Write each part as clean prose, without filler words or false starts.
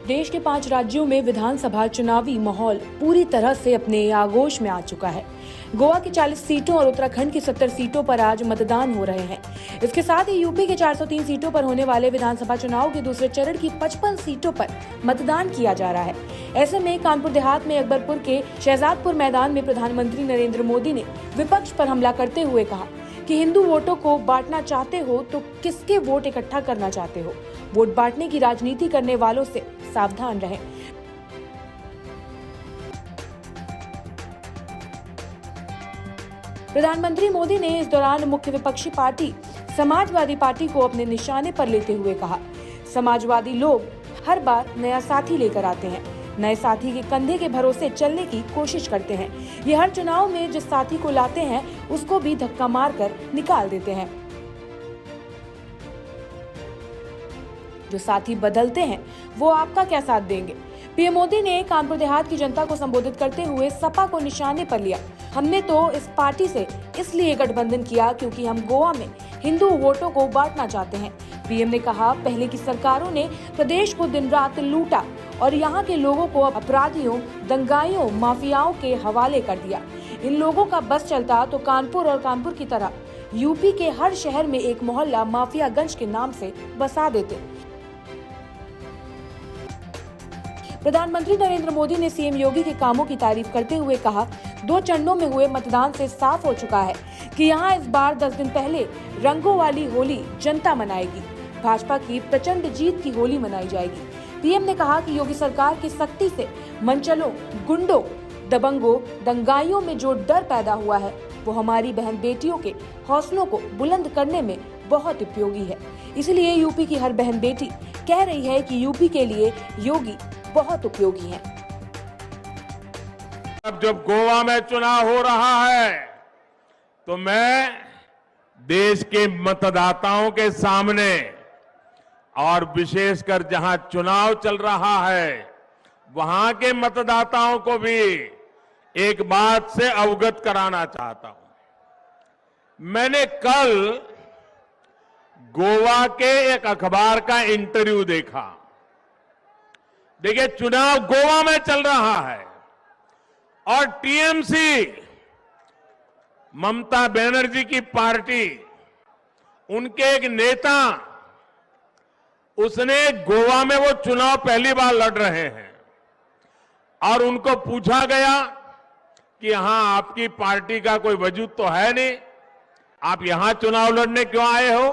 देश के 5 राज्यों में विधानसभा चुनावी माहौल पूरी तरह से अपने आगोश में आ चुका है। गोवा की 40 सीटों और उत्तराखंड की 70 सीटों पर आज मतदान हो रहे हैं। इसके साथ ही यूपी के 403 सीटों पर होने वाले विधानसभा चुनाव के दूसरे चरण की 55 सीटों पर मतदान किया जा रहा है। ऐसे में कानपुर देहात में अकबरपुर के शहजादपुर मैदान में प्रधानमंत्री नरेंद्र मोदी ने विपक्ष पर हमला करते हुए कहा कि हिंदू वोटों को बांटना चाहते हो तो किसके वोट इकट्ठा करना चाहते हो। वोट बांटने की राजनीति करने वालों से सावधान रहें। प्रधानमंत्री मोदी ने इस दौरान मुख्य विपक्षी पार्टी समाजवादी पार्टी को अपने निशाने पर लेते हुए कहा, समाजवादी लोग हर बार नया साथी लेकर आते हैं, नए साथी के कंधे के भरोसे चलने की कोशिश करते हैं। ये हर चुनाव में जिस साथी को लाते हैं उसको भी धक्का मारकर निकाल देते हैं। जो साथी बदलते हैं वो आपका क्या साथ देंगे। पीएम मोदी ने कानपुर देहात की जनता को संबोधित करते हुए सपा को निशाने पर लिया। हमने तो इस पार्टी से इसलिए गठबंधन किया क्योंकि हम गोवा में हिंदू वोटों को बांटना चाहते हैं। पीएम ने कहा, पहले की सरकारों ने प्रदेश को दिन रात लूटा और यहाँ के लोगों को अपराधियों, दंगाइयों, माफियाओं के हवाले कर दिया। इन लोगों का बस चलता तो कानपुर और कानपुर की तरह यूपी के हर शहर में एक मोहल्ला माफियागंज के नाम से बसा देते। प्रधानमंत्री नरेंद्र मोदी ने सीएम योगी के कामों की तारीफ करते हुए कहा, 2 चरणों में हुए मतदान से साफ हो चुका है कि यहाँ इस बार 10 दिन पहले रंगों वाली होली जनता मनाएगी। भाजपा की प्रचंड जीत की होली मनाई जाएगी। पीएम ने कहा कि योगी सरकार की सख्ती से मंचलों, गुंडों, दबंगों, दंगाइयों में जो डर पैदा हुआ है वो हमारी बहन बेटियों के हौसलों को बुलंद करने में बहुत उपयोगी है। इसलिए यूपी की हर बहन बेटी कह रही है कि यूपी के लिए योगी बहुत उपयोगी है। अब जब गोवा में चुनाव हो रहा है तो मैं देश के मतदाताओं के सामने और विशेषकर जहां चुनाव चल रहा है वहां के मतदाताओं को भी एक बात से अवगत कराना चाहता हूं। मैंने कल गोवा के एक अखबार का इंटरव्यू देखा। देखिए, चुनाव गोवा में चल रहा है और टीएमसी, ममता बनर्जी की पार्टी, उनके एक नेता, उसने गोवा में वो चुनाव पहली बार लड़ रहे हैं और उनको पूछा गया कि यहां आपकी पार्टी का कोई वजूद तो है नहीं, आप यहां चुनाव लड़ने क्यों आए हो?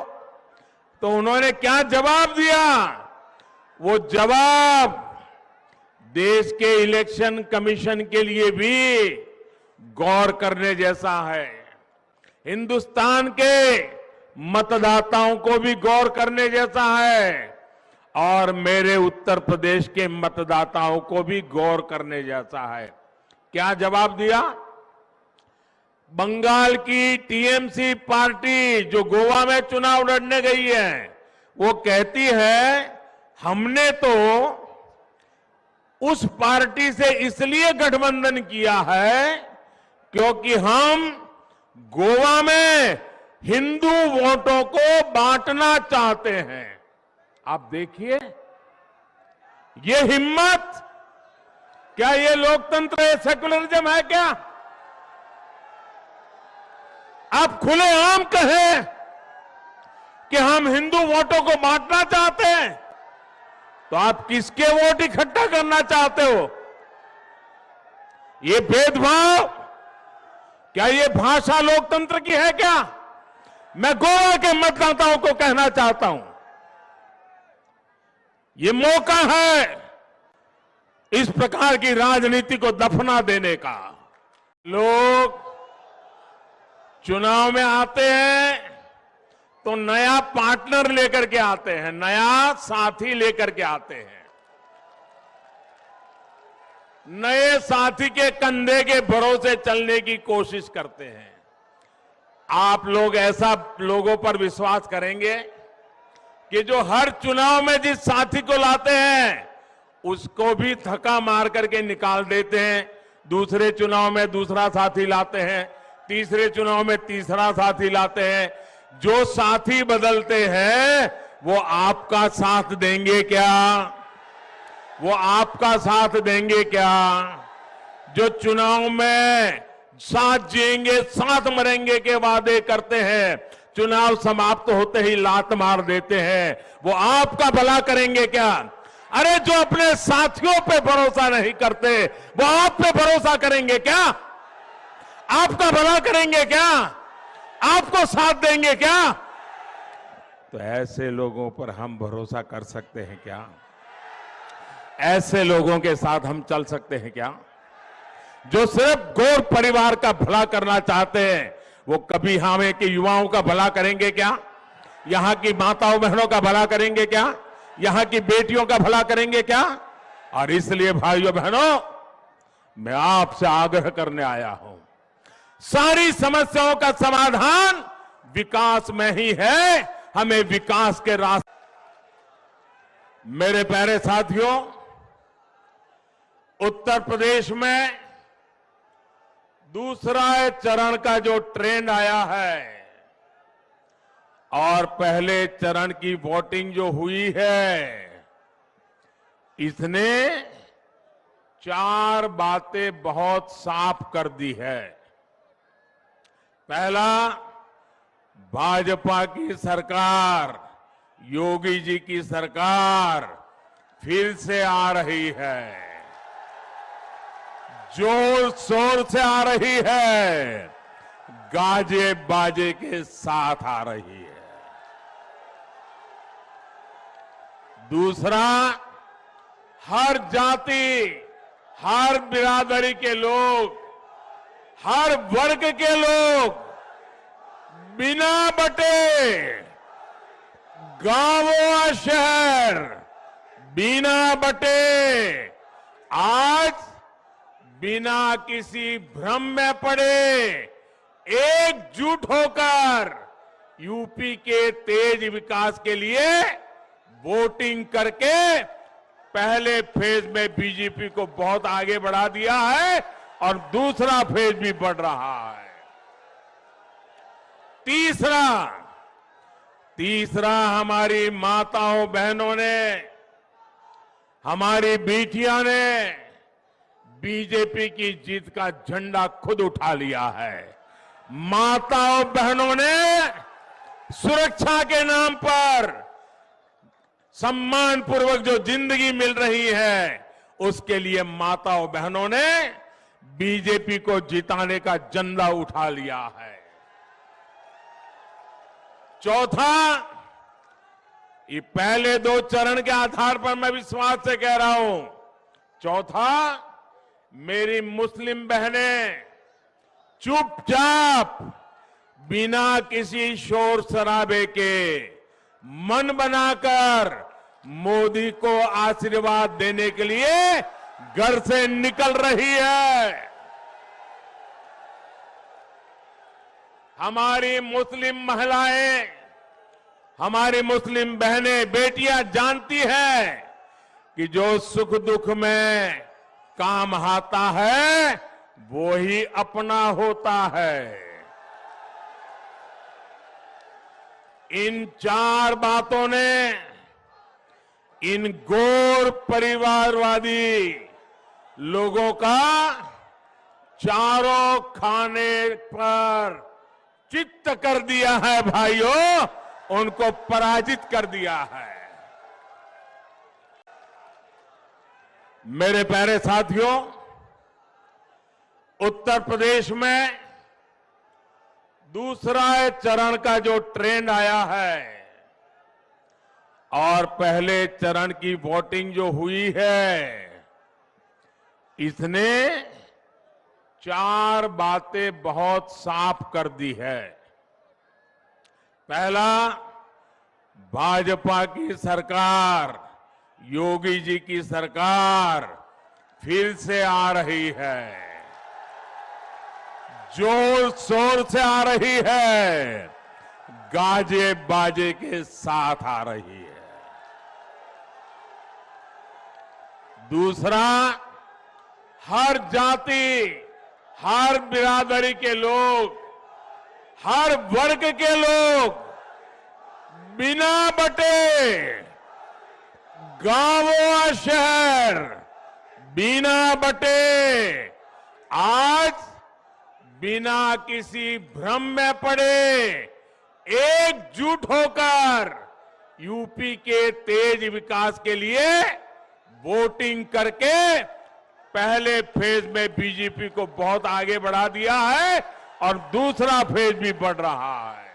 तो उन्होंने क्या जवाब दिया? वो जवाब देश के इलेक्शन कमीशन के लिए भी गौर करने जैसा है, हिंदुस्तान के मतदाताओं को भी गौर करने जैसा है और मेरे उत्तर प्रदेश के मतदाताओं को भी गौर करने जैसा है। क्या जवाब दिया? बंगाल की टीएमसी पार्टी जो गोवा में चुनाव लड़ने गई है वो कहती है, हमने तो उस पार्टी से इसलिए गठबंधन किया है क्योंकि हम गोवा में हिंदू वोटों को बांटना चाहते हैं। आप देखिए ये हिम्मत, क्या ये लोकतंत्र है, सेकुलरिज्म है क्या? आप खुलेआम कहें कि हम हिंदू वोटों को बांटना चाहते हैं तो आप किसके वोट इकट्ठा करना चाहते हो? ये भेदभाव, क्या ये भाषा लोकतंत्र की है क्या? मैं गोवा के मतदाताओं को कहना चाहता हूं, ये मौका है इस प्रकार की राजनीति को दफना देने का। लोग चुनाव में आते हैं तो नया पार्टनर लेकर के आते हैं, नया साथी लेकर के आते हैं, नए साथी के कंधे के भरोसे चलने की कोशिश करते हैं। आप लोग ऐसा लोगों पर विश्वास करेंगे कि जो हर चुनाव में जिस साथी को लाते हैं उसको भी थका मार करके निकाल देते हैं, दूसरे चुनाव में दूसरा साथी लाते हैं, तीसरे चुनाव में तीसरा साथी लाते हैं। जो साथी बदलते हैं वो आपका साथ देंगे क्या? वो आपका साथ देंगे क्या? जो चुनाव में साथ जिएंगे साथ मरेंगे के वादे करते हैं, चुनाव समाप्त होते ही लात मार देते हैं, वो आपका भला करेंगे क्या? अरे जो अपने साथियों पे भरोसा नहीं करते वो आप पे भरोसा करेंगे क्या? आपका भला करेंगे क्या? आपको साथ देंगे क्या? तो ऐसे लोगों पर हम भरोसा कर सकते हैं क्या? ऐसे लोगों के साथ हम चल सकते हैं क्या? जो सिर्फ गौर परिवार का भला करना चाहते हैं, वो कभी हमें के युवाओं का भला करेंगे क्या? यहां की माताओं बहनों का भला करेंगे क्या? यहां की बेटियों का भला करेंगे क्या? और इसलिए भाइयों बहनों, मैं आपसे आग्रह करने आया हूं, सारी समस्याओं का समाधान विकास में ही है, हमें विकास के रास्ते। मेरे प्यारे साथियों, उत्तर प्रदेश में दूसरा चरण का जो ट्रेंड आया है और पहले चरण की वोटिंग जो हुई है, इसने 4 बातें बहुत साफ कर दी है। पहला, भाजपा की सरकार, योगी जी की सरकार फिर से आ रही है, जोर शोर से आ रही है, गाजे बाजे के साथ आ रही है। दूसरा, हर जाति, हर बिरादरी के लोग, हर वर्ग के लोग बिना बटे, गांव और शहर बिना बटे, आज बिना किसी भ्रम में पड़े एकजुट होकर यूपी के तेज विकास के लिए वोटिंग करके पहले फेज में बीजेपी को बहुत आगे बढ़ा दिया है और दूसरा फेज भी बढ़ रहा है। तीसरा, हमारी माताओं बहनों ने, हमारी बेटियां ने बीजेपी की जीत का झंडा खुद उठा लिया है। माताओं बहनों ने सुरक्षा के नाम पर सम्मान पूर्वक जो जिंदगी मिल रही है, उसके लिए माताओं बहनों ने बीजेपी को जिताने का झंडा उठा लिया है। चौथा, ये पहले 2 चरण के आधार पर मैं विश्वास से कह रहा हूं, चौथा, मेरी मुस्लिम बहनें चुपचाप बिना किसी शोर शराबे के मन बनाकर मोदी को आशीर्वाद देने के लिए घर से निकल रही है। हमारी मुस्लिम महिलाएं, हमारी मुस्लिम बहनें, बेटियां जानती हैं कि जो सुख दुख में काम आता है वो ही अपना होता है। इन 4 बातों ने इन गौर परिवारवादी लोगों का चारों खाने पर चित्त कर दिया है भाइयों, उनको पराजित कर दिया है। मेरे प्यारे साथियों, उत्तर प्रदेश में दूसरा चरण का जो ट्रेंड आया है और पहले चरण की वोटिंग जो हुई है, इसने 4 बातें बहुत साफ कर दी है। पहला, भाजपा की सरकार, योगी जी की सरकार फिर से आ रही है, जोर शोर से आ रही है, गाजे बाजे के साथ आ रही है। दूसरा, हर जाति, हर बिरादरी के लोग, हर वर्ग के लोग बिना बटे, गांव और शहर बिना बटे आज बिना किसी भ्रम में पड़े एकजुट होकर यूपी के तेज विकास के लिए वोटिंग करके पहले फेज में बीजेपी को बहुत आगे बढ़ा दिया है और दूसरा फेज भी बढ़ रहा है।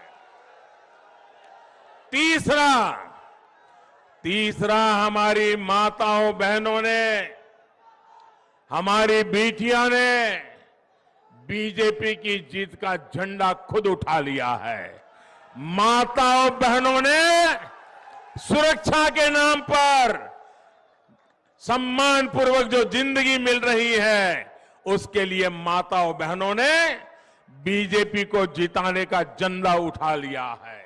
तीसरा हमारी माताओं बहनों ने, हमारी बेटियां ने बीजेपी की जीत का झंडा खुद उठा लिया है। माताओं बहनों ने सुरक्षा के नाम पर सम्मान पूर्वक जो जिंदगी मिल रही है उसके लिए माताओं बहनों ने बीजेपी को जिताने का झंडा उठा लिया है।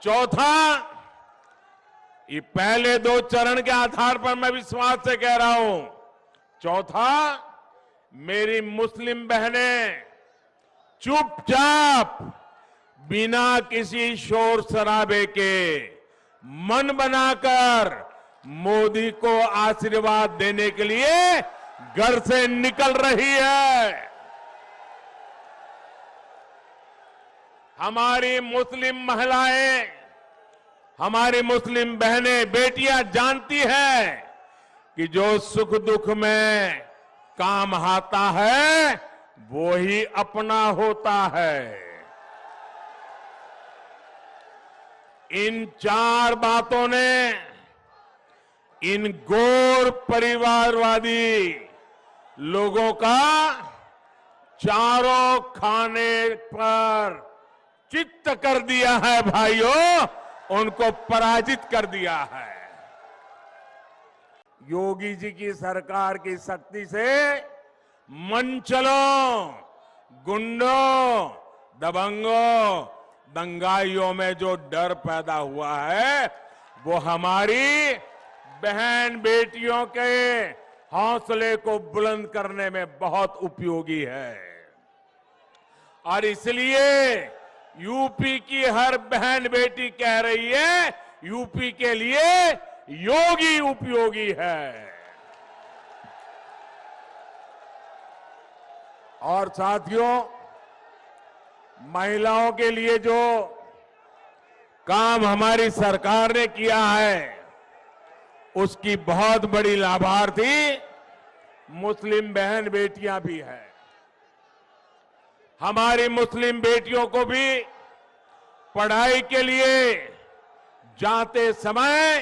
चौथा, ये पहले दो चरण के आधार पर मैं विश्वास से कह रहा हूं, चौथा, मेरी मुस्लिम बहनें चुपचाप बिना किसी शोर शराबे के मन बनाकर मोदी को आशीर्वाद देने के लिए घर से निकल रही है। हमारी मुस्लिम महिलाएं, हमारी मुस्लिम बहनें, बेटियां जानती हैं कि जो सुख दुख में काम आता है वो ही अपना होता है। इन चार बातों ने इन गौर परिवारवादी लोगों का चारों खाने पर चित्त कर दिया है भाइयों, उनको पराजित कर दिया है। योगी जी की सरकार की शक्ति से मनचलों, गुंडों, दबंगों, दंगाइयों में जो डर पैदा हुआ है वो हमारी बहन बेटियों के हौसले को बुलंद करने में बहुत उपयोगी है। और इसलिए यूपी की हर बहन बेटी कह रही है यूपी के लिए योगी उपयोगी है। और साथियों, महिलाओं के लिए जो काम हमारी सरकार ने किया है उसकी बहुत बड़ी लाभार्थी मुस्लिम बहन बेटियां भी हैं। हमारी मुस्लिम बेटियों को भी पढ़ाई के लिए जाते समय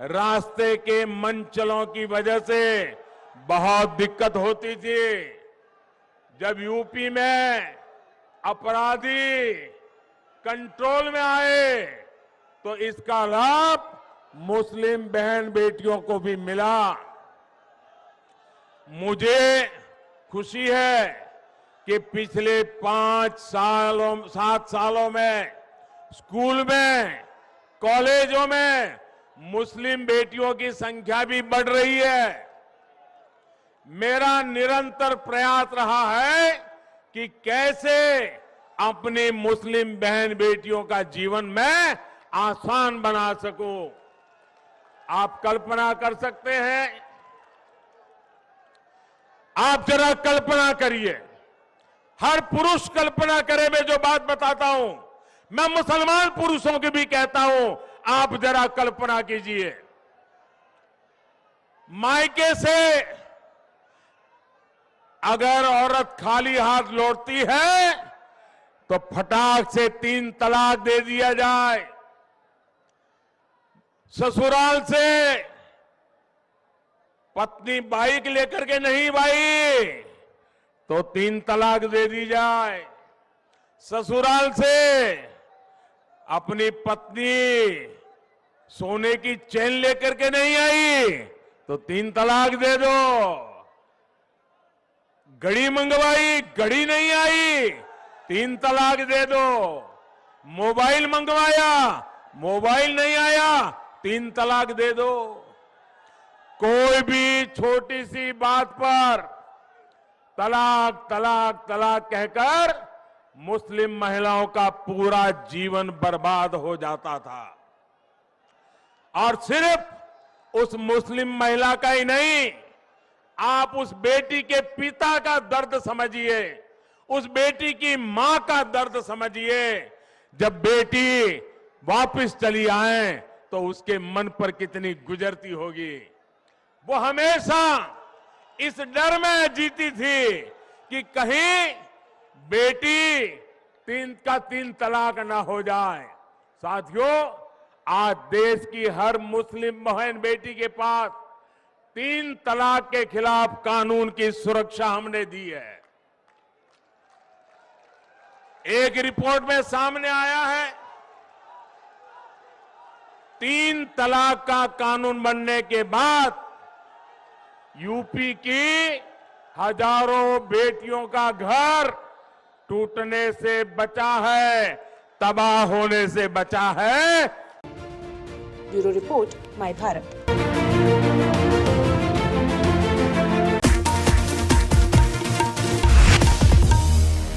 रास्ते के मनचलों की वजह से बहुत दिक्कत होती थी। जब यूपी में अपराधी कंट्रोल में आए तो इसका लाभ मुस्लिम बहन बेटियों को भी मिला। मुझे खुशी है कि पिछले 7 सालों में स्कूल में, कॉलेजों में मुस्लिम बेटियों की संख्या भी बढ़ रही है। मेरा निरंतर प्रयास रहा है कि कैसे अपनी मुस्लिम बहन बेटियों का जीवन मैं आसान बना सकूं। आप कल्पना कर सकते हैं, आप जरा कल्पना करिए, हर पुरुष कल्पना करे। मैं जो बात बताता हूं मैं मुसलमान पुरुषों की भी कहता हूं, आप जरा कल्पना कीजिए, मायके से अगर औरत खाली हाथ लौटती है तो फटाक से 3 तलाक दे दिया जाए। ससुराल से पत्नी बाइक लेकर के नहीं भाई तो 3 तलाक दे दी जाए। ससुराल से अपनी पत्नी सोने की चेन लेकर के नहीं आई तो 3 तलाक दे दो। घड़ी मंगवाई, घड़ी नहीं आई, 3 तलाक दे दो। मोबाइल मंगवाया, मोबाइल नहीं आया, 3 तलाक दे दो। कोई भी छोटी सी बात पर तलाक तलाक तलाक कहकर मुस्लिम महिलाओं का पूरा जीवन बर्बाद हो जाता था। और सिर्फ उस मुस्लिम महिला का ही नहीं, आप उस बेटी के पिता का दर्द समझिए, उस बेटी की मां का दर्द समझिए। जब बेटी वापस चली आए तो उसके मन पर कितनी गुजरती होगी। वो हमेशा इस डर में जीती थी कि कहीं बेटी तीन तलाक ना हो जाए। साथियों, आज देश की हर मुस्लिम बहन बेटी के पास 3 तलाक के खिलाफ कानून की सुरक्षा हमने दी है। एक रिपोर्ट में सामने आया है, 3 तलाक का कानून बनने के बाद यूपी की हजारों बेटियों का घर टूटने से बचा है, तबाह होने से बचा है। Bureau report, my Bharat.